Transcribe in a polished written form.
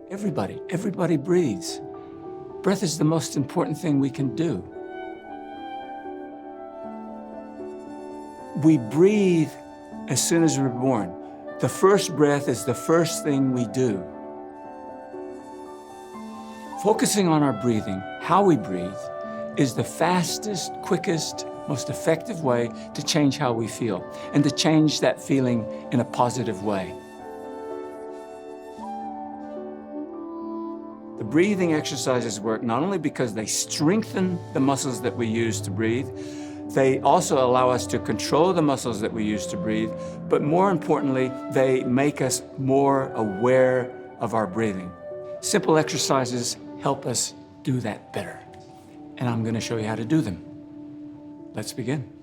Everybody breathes. Breath is the most important thing we can do. We breathe as soon as we're born. The first breath is the first thing we do. Focusing on our breathing, how we breathe, is the fastest, quickest, most effective way to change how we feel and to change that feeling in a positive way. The breathing exercises work not only because they strengthen the muscles that we use to breathe, they also allow us to control the muscles that we use to breathe, but more importantly, they make us more aware of our breathing. Simple exercises help us do that better. And I'm going to show you how to do them. Let's begin.